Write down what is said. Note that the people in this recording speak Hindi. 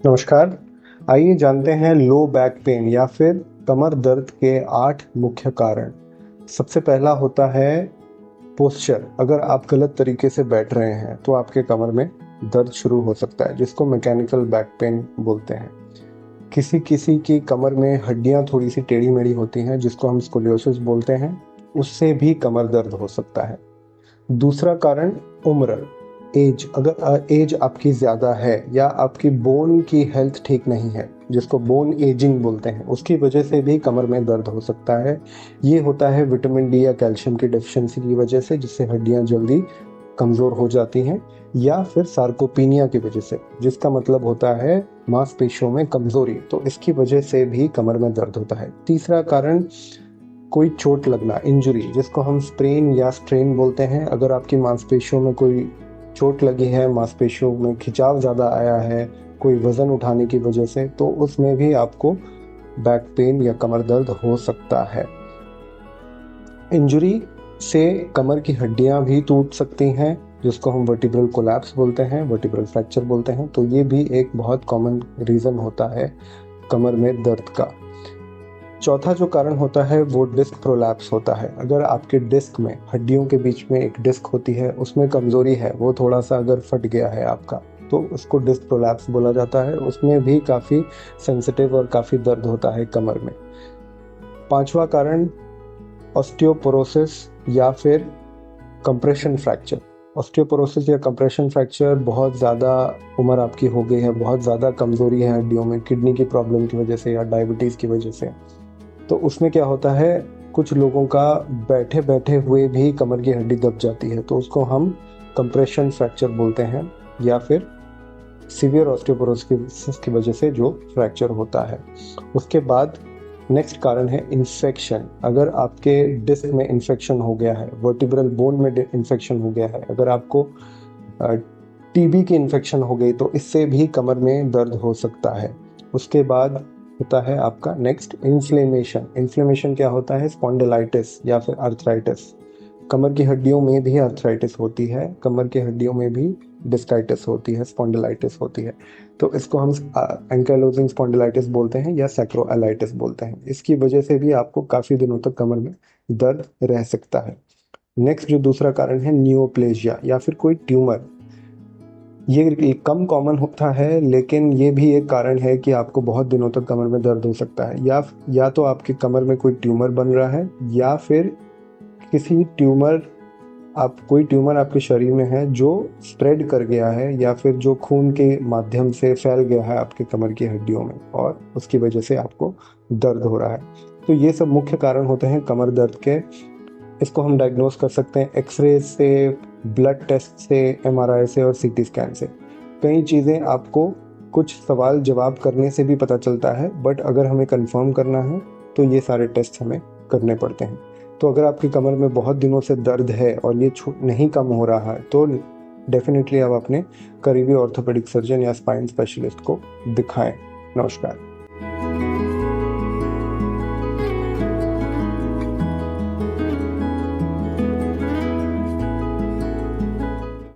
नमस्कार। आइए जानते हैं लो बैक पेन या फिर कमर दर्द के 8 मुख्य कारण। सबसे पहला होता है पोस्चर। अगर आप गलत तरीके से बैठ रहे हैं तो आपके कमर में दर्द शुरू हो सकता है, जिसको मैकेनिकल बैक पेन बोलते हैं। किसी किसी की कमर में हड्डियां थोड़ी सी टेढ़ी मेढ़ी होती हैं, जिसको हम स्कोलियोसिस बोलते हैं, उससे भी कमर दर्द हो सकता है। दूसरा कारण उम्र, एज। अगर एज आपकी ज़्यादा है या आपकी बोन की हेल्थ ठीक नहीं है, जिसको बोन एजिंग बोलते हैं, उसकी वजह से भी कमर में दर्द हो सकता है। ये होता है विटामिन डी या कैल्शियम की डेफिशिएंसी की वजह से, जिससे हड्डियां जल्दी कमज़ोर हो जाती हैं, या फिर सार्कोपीनिया की वजह से, जिसका मतलब होता है मांसपेशियों में कमज़ोरी। तो इसकी वजह से भी कमर में दर्द होता है। तीसरा कारण कोई चोट लगना, इंजरी, जिसको हम स्प्रेन या स्ट्रेन बोलते हैं। अगर आपकी मांसपेशियों में कोई चोट लगी है, मांसपेशियों में खिंचाव ज़्यादा आया है कोई वज़न उठाने की वजह से, तो उसमें भी आपको बैक पेन या कमर दर्द हो सकता है। इंजरी से कमर की हड्डियां भी टूट सकती हैं, जिसको हम वर्टिब्रल कोलैप्स बोलते हैं, वर्टिब्रल फ्रैक्चर बोलते हैं। तो ये भी एक बहुत कॉमन रीज़न होता है कमर में दर्द का। चौथा जो कारण होता है वो डिस्क प्रोलैप्स होता है। अगर आपके डिस्क में, हड्डियों के बीच में एक डिस्क होती है, उसमें कमज़ोरी है, वो थोड़ा सा अगर फट गया है आपका, तो उसको डिस्क प्रोलैप्स बोला जाता है। उसमें भी काफ़ी सेंसिटिव और काफ़ी दर्द होता है कमर में। पांचवा कारण ऑस्टियोपोरोसिस या फिर कंप्रेशन फ्रैक्चर। ऑस्टियोपोरोसिस या कंप्रेशन फ्रैक्चर, बहुत ज़्यादा उम्र आपकी हो गई है, बहुत ज़्यादा कमज़ोरी है हड्डियों में, किडनी की प्रॉब्लम की वजह से या डायबिटीज़ की वजह से, तो उसमें क्या होता है, कुछ लोगों का बैठे बैठे हुए भी कमर की हड्डी दब जाती है, तो उसको हम कंप्रेशन फ्रैक्चर बोलते हैं, या फिर सीवियर ऑस्टियोपोरोसिस की वजह से जो फ्रैक्चर होता है। उसके बाद नेक्स्ट कारण है इन्फेक्शन। अगर आपके डिस्क में इन्फेक्शन हो गया है, वर्टिब्रल बोन में इन्फेक्शन हो गया है, अगर आपको टीबी की इन्फेक्शन हो गई, तो इससे भी कमर में दर्द हो सकता है। उसके बाद होता है आपका नेक्स्ट इन्फ्लेमेशन। इन्फ्लेमेशन क्या होता है, स्पॉन्डिलाइटिस या फिर अर्थराइटिस। कमर की हड्डियों में भी अर्थराइटिस होती है, कमर की हड्डियों में भी डिस्काइटिस होती है, स्पॉन्डिलाइटिस होती है। तो इसको हम एंकाइलोजिंग स्पॉन्डिलाइटिस बोलते हैं या सैक्रोएलाइटिस बोलते हैं। इसकी वजह से भी आपको काफ़ी दिनों तक कमर में दर्द रह सकता है। नेक्स्ट जो दूसरा कारण है नियोप्लेजिया या फिर कोई ट्यूमर। ये कम कॉमन होता है, लेकिन ये भी एक कारण है कि आपको बहुत दिनों तक कमर में दर्द हो सकता है। या तो आपकी कमर में कोई ट्यूमर बन रहा है, या फिर कोई ट्यूमर आपके शरीर में है जो स्प्रेड कर गया है, या फिर जो खून के माध्यम से फैल गया है आपके कमर की हड्डियों में, और उसकी वजह से आपको दर्द हो रहा है। तो ये सब मुख्य कारण होते हैं कमर दर्द के। इसको हम डायग्नोस कर सकते हैं एक्सरे से, ब्लड टेस्ट से, एमआरआई से और सीटी स्कैन से। कई चीज़ें आपको कुछ सवाल जवाब करने से भी पता चलता है, बट अगर हमें कंफर्म करना है तो ये सारे टेस्ट हमें करने पड़ते हैं। तो अगर आपकी कमर में बहुत दिनों से दर्द है और ये नहीं कम हो रहा है, तो डेफिनेटली आप अपने करीबी ऑर्थोपेडिक सर्जन या स्पाइन स्पेशलिस्ट को दिखाएं। नमस्कार।